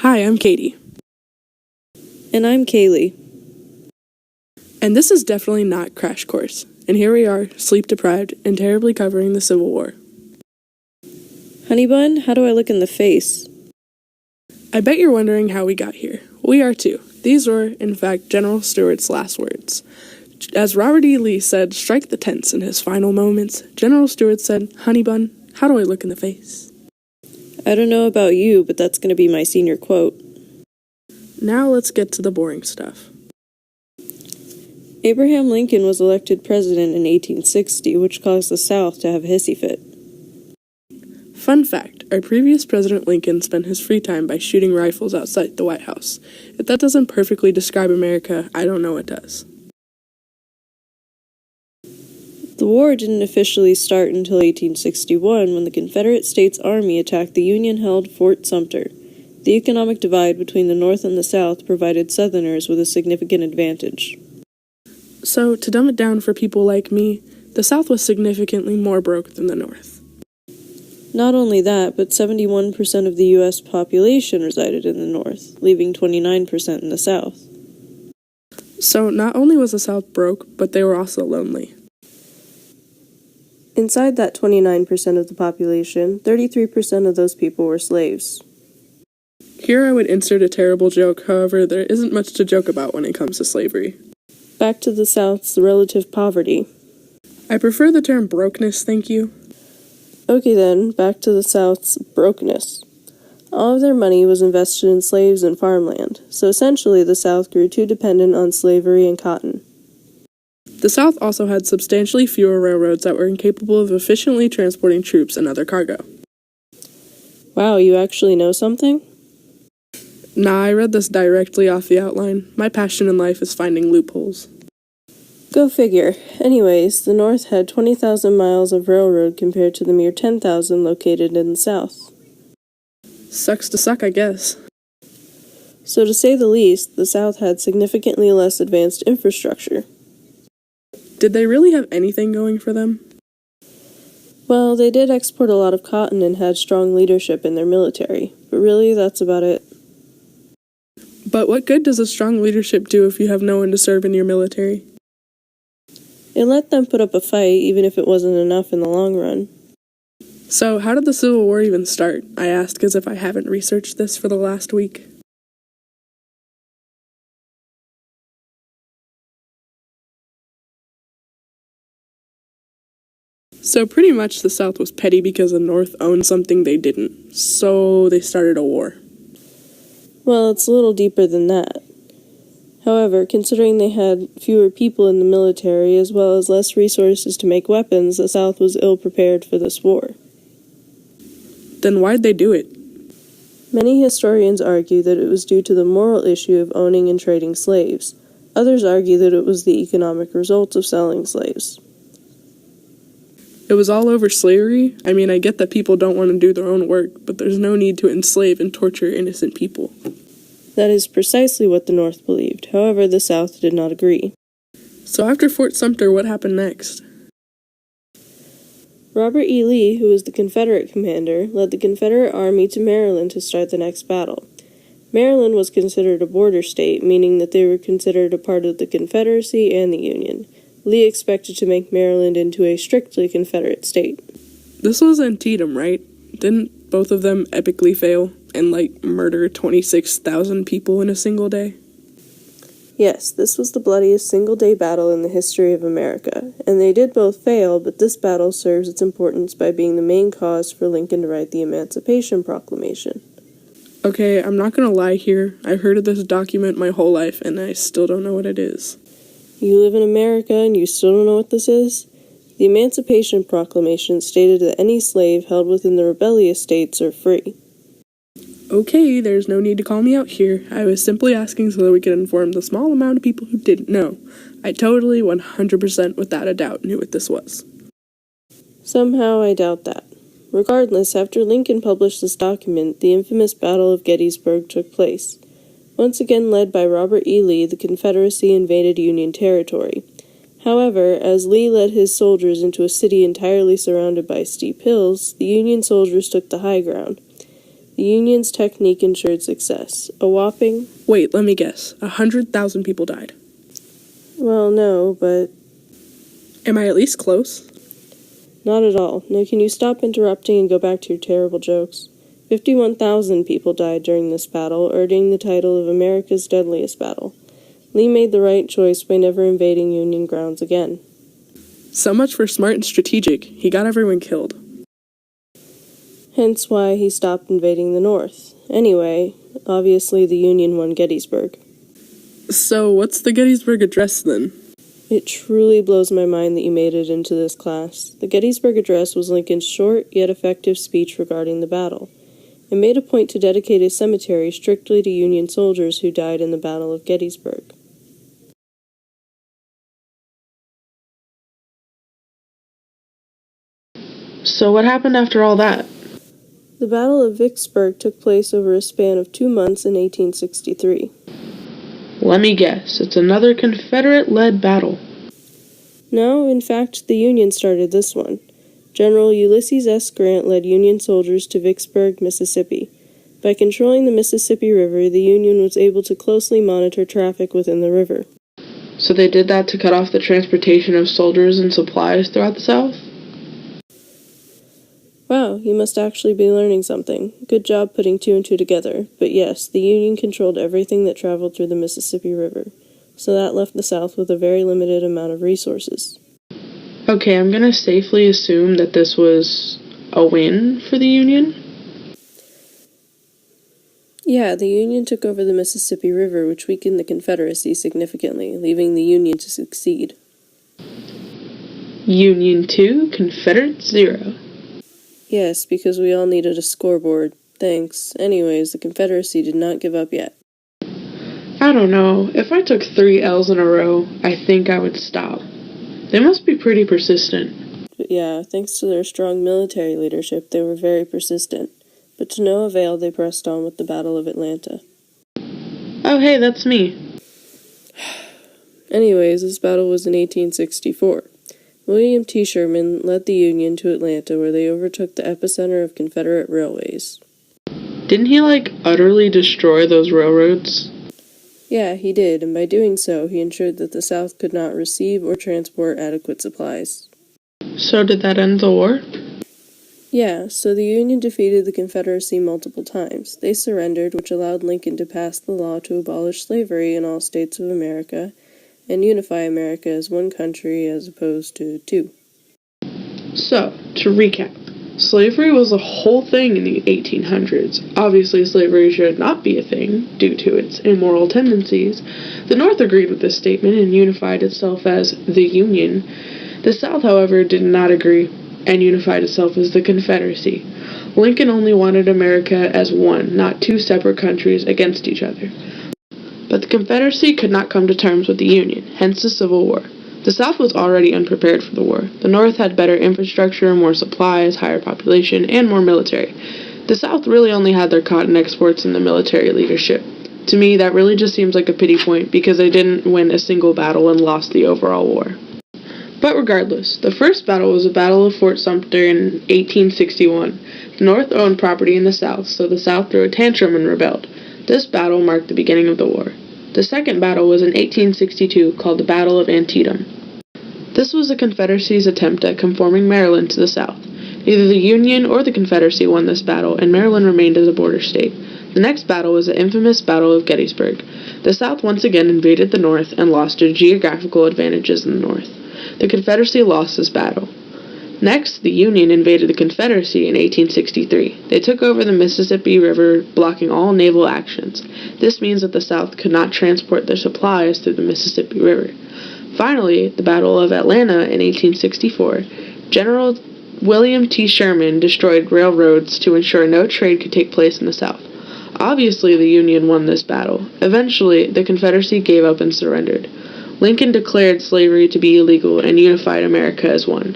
Hi, I'm Katie. And I'm Kaylee. And this is definitely not Crash Course. And here we are, sleep-deprived and terribly covering the Civil War. Honey Bun, how do I look in the face? I bet you're wondering how we got here. We are too. These were, in fact, General Stuart's last words. As Robert E. Lee said, strike the tents in his final moments, General Stuart said, Honey Bun, how do I look in the face? I don't know about you, but that's going to be my senior quote. Now let's get to the boring stuff. Abraham Lincoln was elected president in 1860, which caused the South to have a hissy fit. Fun fact, our previous President Lincoln spent his free time by shooting rifles outside the White House. If that doesn't perfectly describe America, I don't know what does. The war didn't officially start until 1861 when the Confederate States Army attacked the Union-held Fort Sumter. The economic divide between the North and the South provided Southerners with a significant advantage. So, to dumb it down for people like me, the South was significantly more broke than the North. Not only that, but 71% of the U.S. population resided in the North, leaving 29% in the South. So, not only was the South broke, but they were also lonely. Inside that 29% of the population, 33% of those people were slaves. Here I would insert a terrible joke, however, there isn't much to joke about when it comes to slavery. Back to the South's relative poverty. I prefer the term brokenness, thank you. Okay then, back to the South's brokenness. All of their money was invested in slaves and farmland, so essentially the South grew too dependent on slavery and cotton. The South also had substantially fewer railroads that were incapable of efficiently transporting troops and other cargo. Wow, you actually know something? Nah, I read this directly off the outline. My passion in life is finding loopholes. Go figure. Anyways, the North had 20,000 miles of railroad compared to the mere 10,000 located in the South. Sucks to suck, I guess. So to say the least, the South had significantly less advanced infrastructure. Did they really have anything going for them? Well, they did export a lot of cotton and had strong leadership in their military, but really that's about it. But what good does a strong leadership do if you have no one to serve in your military? It let them put up a fight even if it wasn't enough in the long run. So, how did the Civil War even start? I ask as if I haven't researched this for the last week. So pretty much the South was petty because the North owned something they didn't. So they started a war. Well, it's a little deeper than that. However, considering they had fewer people in the military as well as less resources to make weapons, the South was ill-prepared for this war. Then why'd they do it? Many historians argue that it was due to the moral issue of owning and trading slaves. Others argue that it was the economic result of selling slaves. It was all over slavery? I mean, I get that people don't want to do their own work, but there's no need to enslave and torture innocent people. That is precisely what the North believed. However, the South did not agree. So after Fort Sumter, what happened next? Robert E. Lee, who was the Confederate commander, led the Confederate Army to Maryland to start the next battle. Maryland was considered a border state, meaning that they were considered a part of the Confederacy and the Union. Lee expected to make Maryland into a strictly Confederate state. This was Antietam, right? Didn't both of them epically fail and, murder 26,000 people in a single day? Yes, this was the bloodiest single-day battle in the history of America, and they did both fail, but this battle serves its importance by being the main cause for Lincoln to write the Emancipation Proclamation. Okay, I'm not gonna lie here. I've heard of this document my whole life, and I still don't know what it is. You live in America and you still don't know what this is? The Emancipation Proclamation stated that any slave held within the rebellious states are free. Okay, there's no need to call me out here. I was simply asking so that we could inform the small amount of people who didn't know. I totally, 100% without a doubt, knew what this was. Somehow I doubt that. Regardless, after Lincoln published this document, the infamous Battle of Gettysburg took place. Once again led by Robert E. Lee, the Confederacy invaded Union territory. However, as Lee led his soldiers into a city entirely surrounded by steep hills, the Union soldiers took the high ground. The Union's technique ensured success. A whopping... Wait, let me guess. 100,000 people died. Well, no, but... Am I at least close? Not at all. Now can you stop interrupting and go back to your terrible jokes? 51,000 people died during this battle, earning the title of America's deadliest battle. Lee made the right choice by never invading Union grounds again. So much for smart and strategic. He got everyone killed. Hence why he stopped invading the North. Anyway, obviously the Union won Gettysburg. So what's the Gettysburg Address then? It truly blows my mind that you made it into this class. The Gettysburg Address was Lincoln's short yet effective speech regarding the battle. It made a point to dedicate a cemetery strictly to Union soldiers who died in the Battle of Gettysburg. So what happened after all that? The Battle of Vicksburg took place over a span of 2 months in 1863. Let me guess, it's another Confederate-led battle. No, in fact, the Union started this one. General Ulysses S. Grant led Union soldiers to Vicksburg, Mississippi. By controlling the Mississippi River, the Union was able to closely monitor traffic within the river. So they did that to cut off the transportation of soldiers and supplies throughout the South? Wow, you must actually be learning something. Good job putting 2 and 2 together. But yes, the Union controlled everything that traveled through the Mississippi River. So that left the South with a very limited amount of resources. Okay, I'm gonna safely assume that this was a win for the Union? Yeah, the Union took over the Mississippi River, which weakened the Confederacy significantly, leaving the Union to succeed. Union 2, Confederate 0. Yes, because we all needed a scoreboard. Thanks. Anyways, the Confederacy did not give up yet. I don't know. If I took 3 L's in a row, I think I would stop. They must be pretty persistent. But yeah, thanks to their strong military leadership, they were very persistent. But to no avail, they pressed on with the Battle of Atlanta. Oh hey, that's me. Anyways, this battle was in 1864. William T. Sherman led the Union to Atlanta, where they overtook the epicenter of Confederate railways. Didn't he, utterly destroy those railroads? Yeah, he did, and by doing so, he ensured that the South could not receive or transport adequate supplies. So did that end the war? Yeah, so the Union defeated the Confederacy multiple times. They surrendered, which allowed Lincoln to pass the law to abolish slavery in all states of America, and unify America as one country as opposed to 2. So, to recap, slavery was a whole thing in the 1800s. Obviously, slavery should not be a thing, due to its immoral tendencies. The North agreed with this statement and unified itself as the Union. The South, however, did not agree and unified itself as the Confederacy. Lincoln only wanted America as one, not 2 separate countries against each other. But the Confederacy could not come to terms with the Union, hence the Civil War. The South was already unprepared for the war. The North had better infrastructure, more supplies, higher population, and more military. The South really only had their cotton exports and the military leadership. To me, that really just seems like a pity point because they didn't win a single battle and lost the overall war. But regardless, the first battle was the Battle of Fort Sumter in 1861. The North owned property in the South, so the South threw a tantrum and rebelled. This battle marked the beginning of the war. The second battle was in 1862, called the Battle of Antietam. This was the Confederacy's attempt at conforming Maryland to the South. Neither the Union or the Confederacy won this battle, and Maryland remained as a border state. The next battle was the infamous Battle of Gettysburg. The South once again invaded the North and lost their geographical advantages in the North. The Confederacy lost this battle. Next, the Union invaded the Confederacy in 1863. They took over the Mississippi River, blocking all naval actions. This means that the South could not transport their supplies through the Mississippi River. Finally, the Battle of Atlanta in 1864. General William T. Sherman destroyed railroads to ensure no trade could take place in the South. Obviously, the Union won this battle. Eventually, the Confederacy gave up and surrendered. Lincoln declared slavery to be illegal and unified America as one.